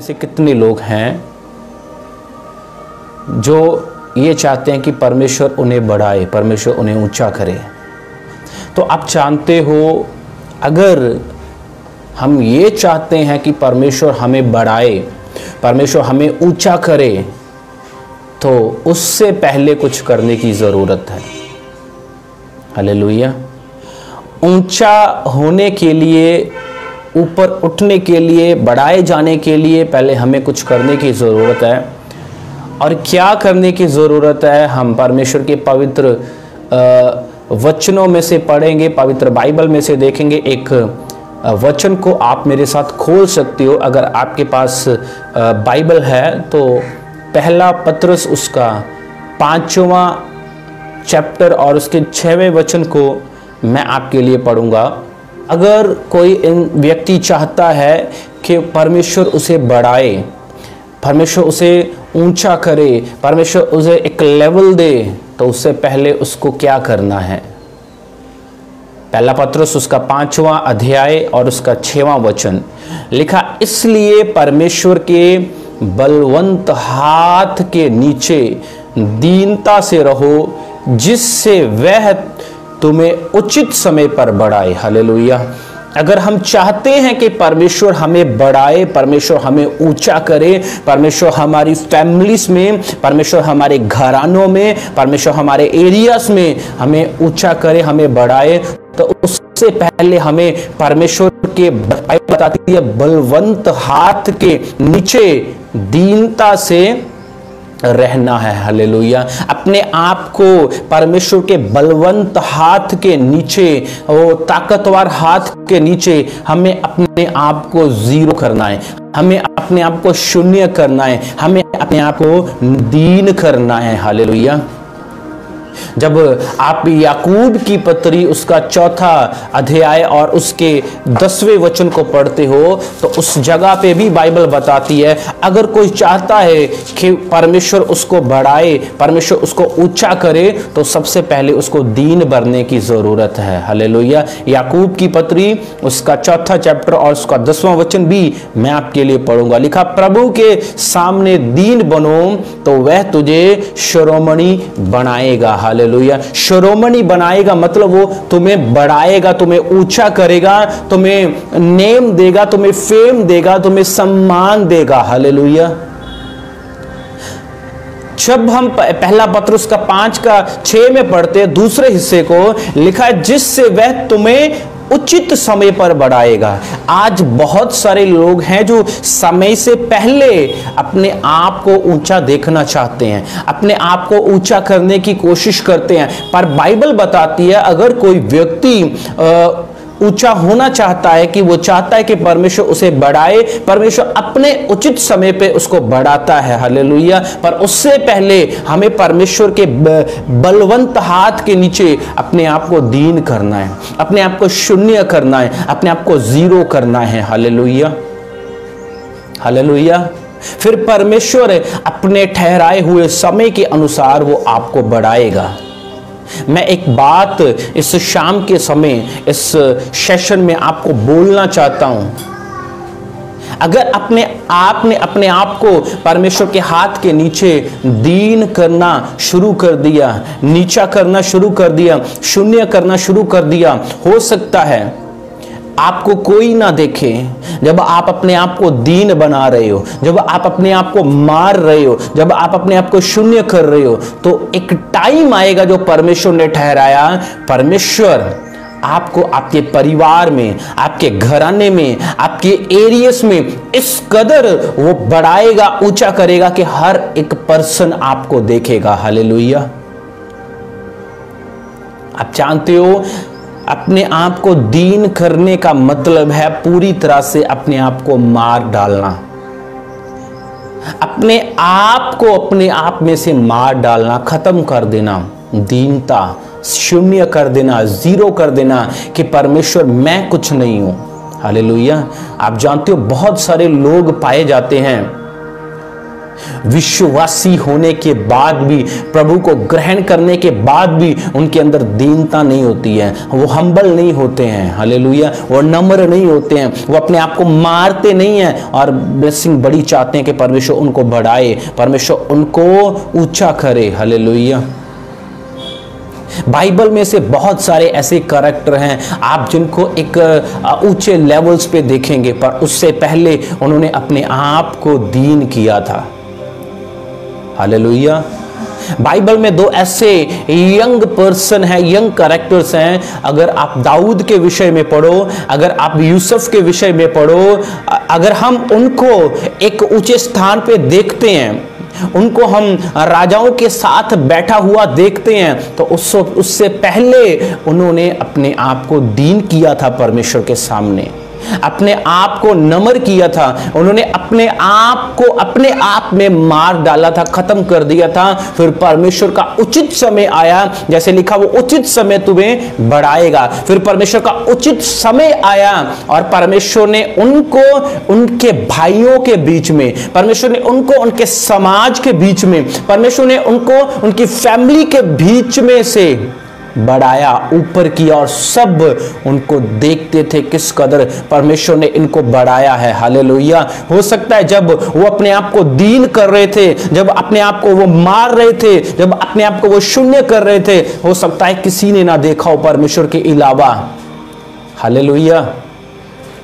से कितने लोग हैं जो ये चाहते हैं कि परमेश्वर उन्हें बढ़ाए, परमेश्वर उन्हें ऊंचा करे? तो आप जानते हो, अगर हम ये चाहते हैं कि परमेश्वर हमें बढ़ाए, परमेश्वर हमें ऊंचा करे, तो उससे पहले कुछ करने की ज़रूरत है। हालेलुया। ऊंचा होने के लिए, ऊपर उठने के लिए, बढ़ाए जाने के लिए पहले हमें कुछ करने की ज़रूरत है। और क्या करने की ज़रूरत है? हम परमेश्वर के पवित्र वचनों में से पढ़ेंगे, पवित्र बाइबल में से देखेंगे। एक वचन को आप मेरे साथ खोल सकते हो अगर आपके पास बाइबल है, तो पहला पत्रस उसका 5वां चैप्टर और उसके 6वें वचन को मैं आपके लिए पढ़ूंगा। अगर कोई व्यक्ति चाहता है कि परमेश्वर उसे बढ़ाए, परमेश्वर उसे ऊंचा करे, परमेश्वर उसे एक लेवल दे, तो उससे पहले उसको क्या करना है? पहला पत्रस उसका 5वां अध्याय और उसका 6वां वचन लिखा, इसलिए परमेश्वर के बलवंत हाथ के नीचे दीनता से रहो, जिससे वह तुम्हें उचित समय पर बढ़ाए। हालेलुया। अगर हम चाहते हैं कि परमेश्वर हमें बढ़ाए, परमेश्वर हमें ऊंचा करे, परमेश्वर हमारी फैमिलीज में, परमेश्वर हमारे घरानों में, परमेश्वर हमारे एरियाज में हमें ऊंचा करे, हमें बढ़ाए, तो उससे पहले हमें परमेश्वर के बताती है बलवंत हाथ के नीचे दीनता से रहना है। हालेलुया। अपने आप को परमेश्वर के बलवंत हाथ के नीचे, वो ताकतवर हाथ के नीचे हमें अपने आप को जीरो करना है, हमें अपने आप को शून्य करना है, हमें अपने आप को दीन करना है। हालेलुया। जब आप याकूब की पत्री उसका 4था अध्याय और उसके 10वें वचन को पढ़ते हो, तो उस जगह पे भी बाइबल बताती है, अगर कोई चाहता है कि परमेश्वर उसको बढ़ाए, परमेश्वर उसको ऊंचा करे, तो सबसे पहले उसको दीन बनने की जरूरत है। हालेलुया। याकूब की पत्री उसका 4था चैप्टर और उसका 10वां वचन भी मैं आपके लिए पढ़ूंगा। लिखा, प्रभु के सामने दीन बनो तो वह तुझे शिरोमणि बनाएगा। हालेलुया। शिरोमणि बनाएगा मतलब वो तुम्हें बढ़ाएगा, तुम्हें ऊंचा करेगा, तुम्हें नेम देगा, तुम्हें फेम देगा, तुम्हें सम्मान देगा। हालेलुया। जब हम पहला पत्रस का 5:6 में पढ़ते हैं दूसरे हिस्से को, लिखा है जिससे वह तुम्हें उचित समय पर बढ़ाएगा। आज बहुत सारे लोग हैं जो समय से पहले अपने आप को ऊंचा देखना चाहते हैं, अपने आप को ऊंचा करने की कोशिश करते हैं, पर बाइबल बताती है अगर कोई व्यक्ति ऊंचा होना चाहता है, कि वो चाहता है कि परमेश्वर उसे बढ़ाए, परमेश्वर अपने उचित समय पे उसको बढ़ाता है। हालेलुया। पर उससे पहले हमें परमेश्वर के बलवंत हाथ के नीचे अपने आप को दीन करना है, अपने आप को शून्य करना है, अपने आप को जीरो करना है। हालेलुया। हालेलुया। फिर परमेश्वर अपने ठहराए हुए समय के अनुसार वो आपको बढ़ाएगा। मैं एक बात इस शाम के समय, इस सेशन में आपको बोलना चाहता हूं। अगर आपने अपने आप को परमेश्वर के हाथ के नीचे दीन करना शुरू कर दिया, नीचा करना शुरू कर दिया, शून्य करना शुरू कर दिया, हो सकता है आपको कोई ना देखे। जब आप अपने आप को दीन बना रहे हो, जब आप अपने आप को मार रहे हो, जब आप अपने आप को शून्य कर रहे हो, तो एक टाइम आएगा जो परमेश्वर ने ठहराया, परमेश्वर आपको आपके परिवार में, आपके घराने में, आपके एरियास में इस कदर वो बढ़ाएगा, ऊंचा करेगा कि हर एक पर्सन आपको देखेगा। हालेलुया। आप जानते हो, अपने आप को दीन करने का मतलब है पूरी तरह से अपने आप को मार डालना, अपने आप को अपने आप में से मार डालना, खत्म कर देना, दीनता, शून्य कर देना, जीरो कर देना कि परमेश्वर मैं कुछ नहीं हूं। हालेलुया। आप जानते हो बहुत सारे लोग पाए जाते हैं विश्वासी होने के बाद भी, प्रभु को ग्रहण करने के बाद भी उनके अंदर दीनता नहीं होती है, वो हम्बल नहीं होते हैं, हालेलुया, वो नम्र नहीं होते हैं, वो अपने आप को मारते नहीं हैं और ब्लेसिंग बड़ी चाहते हैं कि परमेश्वर उनको बढ़ाए, परमेश्वर उनको ऊंचा करे, हालेलुया। बाइबल में से बहुत सारे ऐसे कैरेक्टर हैं आप जिनको एक ऊंचे लेवल्स पे देखेंगे, पर उससे पहले उन्होंने अपने आप को दीन किया था, हालेलुया। बाइबल में दो ऐसे यंग पर्सन हैं, यंग कैरेक्टर्स हैं। अगर आप दाऊद के विषय में पढ़ो, अगर आप यूसुफ के विषय में पढ़ो, अगर हम उनको एक ऊंचे स्थान पे देखते हैं, उनको हम राजाओं के साथ बैठा हुआ देखते हैं, तो उससे पहले उन्होंने अपने आप को दीन किया था परमेश्वर के सामने, अपने आप को नम्र किया था, उन्होंने अपने आप को अपने आप में मार डाला था, खत्म कर दिया था। फिर परमेश्वर का उचित समय आया, जैसे लिखा वो उचित समय तुम्हें बढ़ाएगा। फिर परमेश्वर का उचित समय आया और परमेश्वर ने उनको उनके भाइयों के बीच में, परमेश्वर ने उनको उनके समाज के बीच में, परमेश्वर ने उनको उनकी फैमिली के बीच में से बढ़ाया, ऊपर किया, और सब उनको देखते थे किस कदर परमेश्वर ने इनको बढ़ाया है, हालेलुया। हो सकता है जब वो अपने आप को दीन कर रहे थे, जब अपने आप को वो मार रहे थे, जब अपने आप को वो शून्य कर रहे थे, हो सकता है किसी ने ना देखा हो परमेश्वर के अलावा, हालेलुया।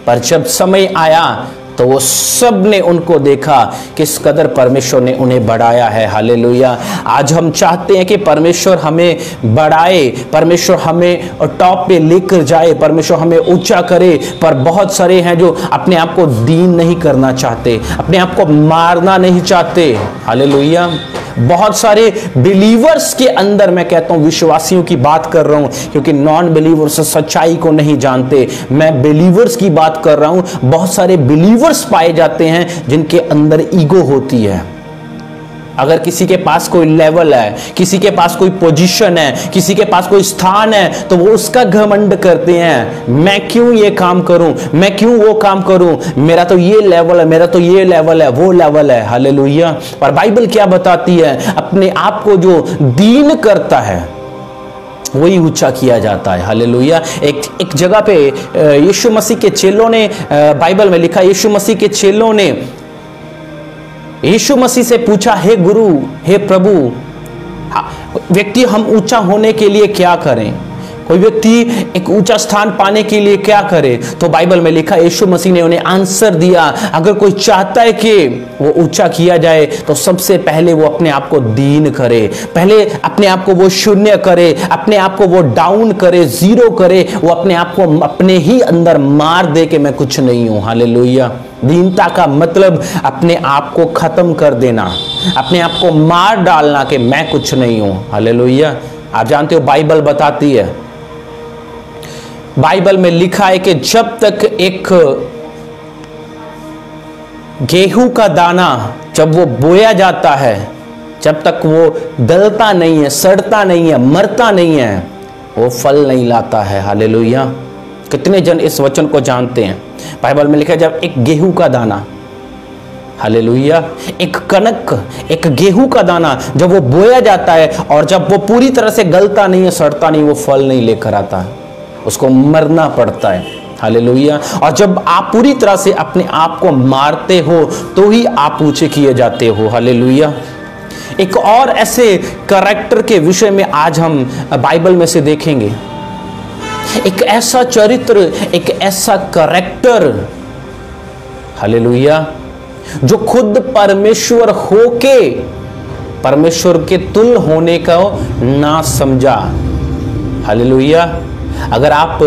पर जब समय आया तो वो सब ने उनको देखा किस कदर परमेश्वर ने उन्हें बढ़ाया है, हालेलुया। आज हम चाहते हैं कि परमेश्वर हमें बढ़ाए, परमेश्वर हमें टॉप पे लेकर जाए, परमेश्वर हमें ऊंचा करे, पर बहुत सारे हैं जो अपने आप को दीन नहीं करना चाहते, अपने आप को मारना नहीं चाहते, हालेलुया। बहुत सारे बिलीवर्स के अंदर, मैं कहता हूं विश्वासियों की बात कर रहा हूं, क्योंकि नॉन बिलीवर्स सच्चाई को नहीं जानते, मैं बिलीवर्स की बात कर रहा हूं। बहुत सारे बिलीवर्स पाए जाते हैं जिनके अंदर ईगो होती है। अगर किसी के पास कोई लेवल है, किसी के पास कोई पोजीशन है, किसी के पास कोई स्थान है, तो वो उसका घमंड करते हैं, मैं क्यों ये काम करूं, मैं क्यों वो काम करूं, मेरा तो ये लेवल है, मेरा तो ये लेवल है, वो लेवल है, हालेलुया। और बाइबल क्या बताती है, अपने आप को जो दीन करता है वही ऊंचा किया जाता है, हालेलुया। एक जगह पे यीशु मसीह के चेलों ने, बाइबल में लिखा, यीशु मसीह के चेलों ने यीशु मसीह से पूछा, हे गुरु, हे प्रभु, व्यक्ति हम ऊंचा होने के लिए क्या करें, कोई व्यक्ति एक ऊंचा स्थान पाने के लिए क्या करे? तो बाइबल में लिखा, यीशु मसीह ने उन्हें आंसर दिया, अगर कोई चाहता है कि वो ऊंचा किया जाए तो सबसे पहले वो अपने आप को दीन करे, पहले अपने आप को वो शून्य करे, अपने आप को वो डाउन करे, जीरो करे, वो अपने आप को अपने ही अंदर मार दे कि मैं कुछ नहीं हूं, हालेलुया। दीनता का मतलब अपने आप को खत्म कर देना, अपने आप को मार डालना कि मैं कुछ नहीं हूं, हालेलुया। आप जानते हो बाइबल बताती है, बाइबल में लिखा है कि जब तक एक गेहूं का दाना जब वो बोया जाता है, जब तक वो गलता नहीं है, सड़ता नहीं है, मरता नहीं है, वो फल नहीं लाता है, हालेलुया। कितने जन इस वचन को जानते हैं? बाइबल में लिखा है जब एक गेहूं का दाना, हालेलुया, एक कनक, एक गेहूं का दाना जब वो बोया जाता है और जब वो पूरी तरह से गलता नहीं है, सड़ता नहीं, वो फल नहीं लेकर आता है, उसको मरना पड़ता है, हालेलुया। और जब आप पूरी तरह से अपने आप को मारते हो तो ही आप ऊंचे किए जाते हो, हालेलुया। एक और ऐसे कैरेक्टर के विषय में आज हम बाइबल में से देखेंगे, एक ऐसा चरित्र, एक ऐसा कैरेक्टर, हालेलुया, जो खुद परमेश्वर होके परमेश्वर के तुल्य होने का ना समझा, हालेलुया। अगर आप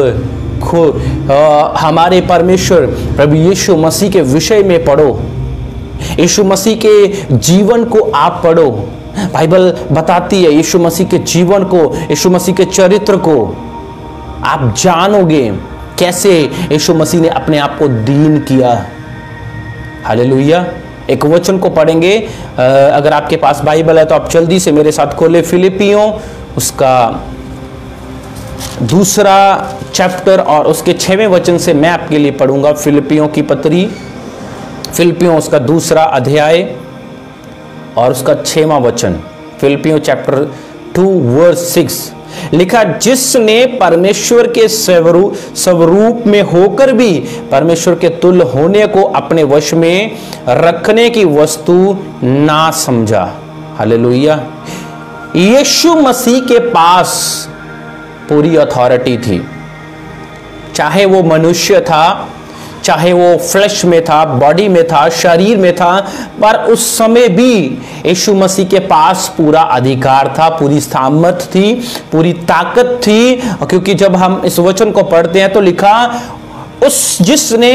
हमारे परमेश्वर प्रभु यीशु मसीह के विषय में पढ़ो, यीशु मसीह के जीवन को आप पढ़ो, बाइबल बताती है यीशु मसीह के जीवन को, यीशु मसीह के चरित्र को आप जानोगे कैसे यीशु मसीह ने अपने आप को दीन किया, हालेलुया। एक वचन को पढ़ेंगे, अगर आपके पास बाइबल है तो आप जल्दी से मेरे साथ खोले, फिलिपियों उसका दूसरा चैप्टर और उसके 6वें वचन से मैं आपके लिए पढ़ूंगा। फिलिपियों की पत्री, फिलिपियों उसका दूसरा अध्याय और उसका 6वां वचन, फिलिपियों चैप्टर 2 वर्स 6 लिखा, जिसने परमेश्वर के स्वरूप में होकर भी परमेश्वर के तुल्य होने को अपने वश में रखने की वस्तु ना समझा। हालेलुया। यीशु मसीह के पास पूरी अथॉरिटी थी, चाहे वो मनुष्य था, चाहे वो फ्लैश में था, बॉडी में था, शरीर में था, पर उस समय भी यीशु मसीह के पास पूरा अधिकार था, पूरी सामर्थ थी, पूरी ताकत थी। क्योंकि जब हम इस वचन को पढ़ते हैं तो लिखा, उस जिसने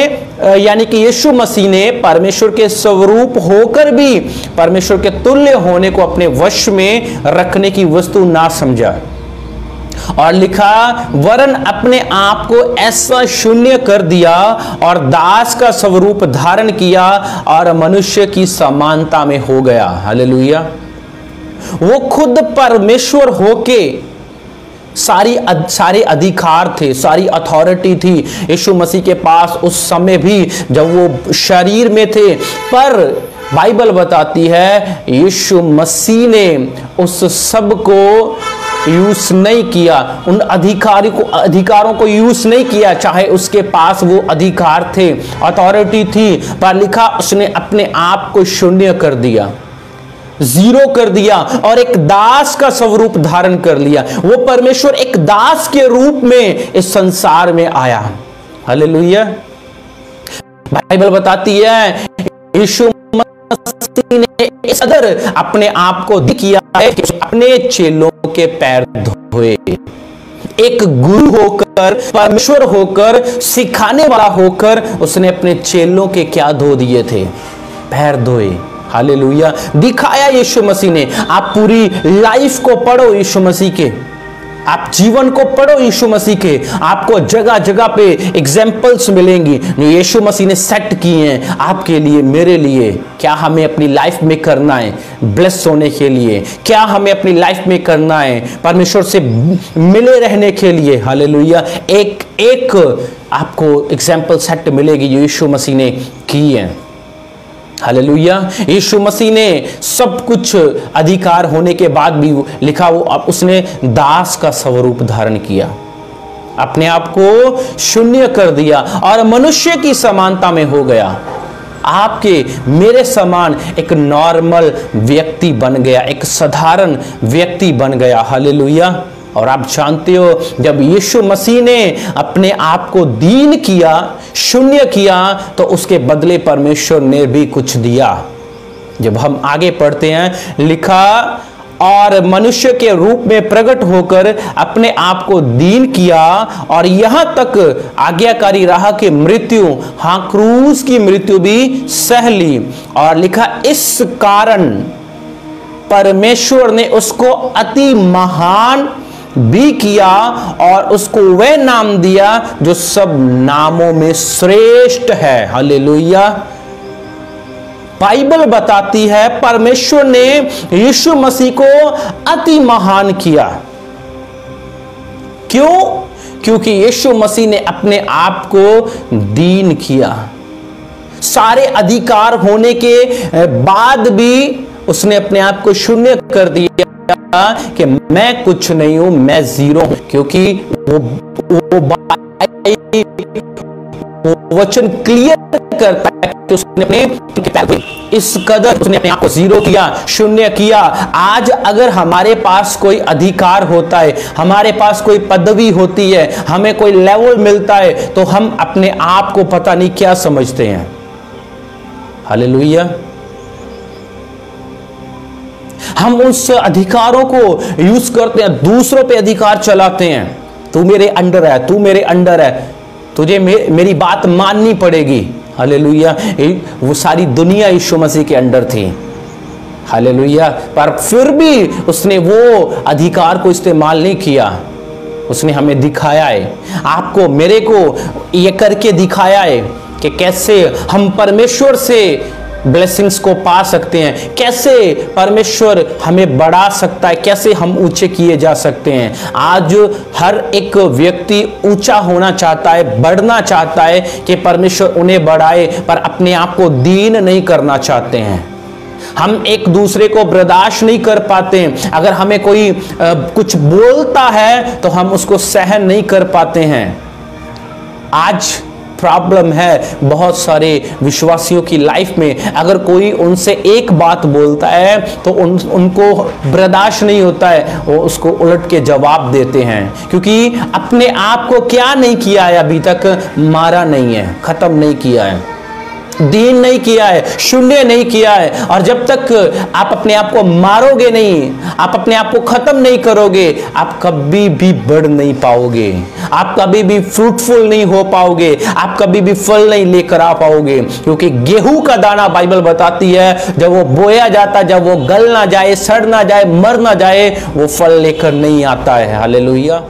यानी कि यीशु मसीह ने परमेश्वर के स्वरूप होकर भी परमेश्वर के तुल्य होने को अपने वश में रखने की वस्तु ना समझा, और लिखा, वरन अपने आप को ऐसा शून्य कर दिया और दास का स्वरूप धारण किया और मनुष्य की समानता में हो गया। हालेलुया। वो खुद परमेश्वर होके सारे अधिकार थे, सारी अथॉरिटी थी यीशु मसीह के पास उस समय भी जब वो शरीर में थे। पर बाइबल बताती है यीशु मसीह ने उस सब को यूज नहीं किया, उन अधिकारों को यूज नहीं किया, चाहे उसके पास वो अधिकार थे, अथॉरिटी थी, पर लिखा उसने अपने आप को शून्य कर दिया, जीरो कर दिया और एक दास का स्वरूप धारण कर लिया। वो परमेश्वर एक दास के रूप में इस संसार में आया। हालेलुया। बाइबल बताती है यीशु मसीह ने इस कदर अपने आप को किया है कि अपने चेलों के पैर धोए। एक गुरु होकर, परमेश्वर होकर, सिखाने वाला होकर उसने अपने चेलों के क्या धो दिए थे? पैर धोए। हालेलुया। दिखाया यीशु मसीह ने। आप पूरी लाइफ को पढ़ो यीशु मसीह के, आप जीवन को पढ़ो यीशु मसीह के, आपको जगह जगह पे एग्जाम्पल्स मिलेंगी यीशु मसीह ने सेट किए हैं आपके लिए, मेरे लिए। क्या हमें अपनी लाइफ में करना है ब्लेस होने के लिए? क्या हमें अपनी लाइफ में करना है परमेश्वर से मिले रहने के लिए? हालेलुया। एक एक आपको एग्जाम्पल सेट मिलेगी जो यीशु मसीह ने की है। हालेलुया। यीशु मसीह ने सब कुछ अधिकार होने के बाद भी लिखा वो उसने दास का स्वरूप धारण किया, अपने आप को शून्य कर दिया और मनुष्य की समानता में हो गया। आपके मेरे समान एक नॉर्मल व्यक्ति बन गया, एक साधारण व्यक्ति बन गया। हालेलुया। और आप जानते हो जब यीशु मसीह ने अपने आप को दीन किया, शून्य किया, तो उसके बदले परमेश्वर ने भी कुछ दिया। जब हम आगे पढ़ते हैं लिखा, और मनुष्य के रूप में प्रकट होकर अपने आप को दीन किया और यहां तक आज्ञाकारी राह की मृत्यु, हां क्रूस की मृत्यु भी सह ली। और लिखा, इस कारण परमेश्वर ने उसको अति महान भी किया और उसको वह नाम दिया जो सब नामों में श्रेष्ठ है। हालेलुया। बाइबल बताती है परमेश्वर ने यीशु मसीह को अति महान किया। क्यों? क्योंकि यीशु मसीह ने अपने आप को दीन किया। सारे अधिकार होने के बाद भी उसने अपने आप को शून्य कर दिया कि मैं कुछ नहीं हूं, मैं जीरो हूं। क्योंकि वो वचन क्लियर करता है कि उसने इस कदर उसने अपने आप को जीरो किया, शून्य किया। आज अगर हमारे पास कोई अधिकार होता है, हमारे पास कोई पदवी होती है, हमें कोई लेवल मिलता है, तो हम अपने आप को पता नहीं क्या समझते हैं। हालेलुया। हम उस अधिकारों को यूज करते हैं, दूसरों पे अधिकार चलाते हैं। तू मेरे अंडर है, तू मेरे अंडर है, तुझे मेरी बात माननी पड़ेगी। हालेलुया। वो सारी दुनिया यीशु मसीह के अंडर थी। हालेलुया। पर फिर भी उसने वो अधिकार को इस्तेमाल नहीं किया। उसने हमें दिखाया है, आपको मेरे को ये करके दिखाया है कि कैसे हम परमेश्वर से ब्लेसिंग्स को पा सकते हैं, कैसे परमेश्वर हमें बढ़ा सकता है, कैसे हम ऊंचे किए जा सकते हैं। आज हर एक व्यक्ति ऊंचा होना चाहता है, बढ़ना चाहता है कि परमेश्वर उन्हें बढ़ाए, पर अपने आप को दीन नहीं करना चाहते हैं। हम एक दूसरे को बर्दाश्त नहीं कर पाते। अगर हमें कोई कुछ बोलता है तो हम उसको सहन नहीं कर पाते हैं। आज प्रॉब्लम है बहुत सारे विश्वासियों की लाइफ में, अगर कोई उनसे एक बात बोलता है तो उनको बर्दाश्त नहीं होता है, वो उसको उलट के जवाब देते हैं, क्योंकि अपने आप को क्या नहीं किया है, अभी तक मारा नहीं है, खत्म नहीं किया है, दीन नहीं किया है, शून्य नहीं किया है। और जब तक आप अपने आप को मारोगे नहीं, आप अपने आप को खत्म नहीं करोगे, आप कभी भी बढ़ नहीं पाओगे, आप कभी भी फ्रूटफुल नहीं हो पाओगे, आप कभी भी फल नहीं लेकर आ पाओगे। क्योंकि गेहूं का दाना बाइबल बताती है जब वो बोया जाता, जब वो गल ना जाए, सड़ ना जाए, मर ना जाए, वो फल लेकर नहीं आता है। हालेलुया।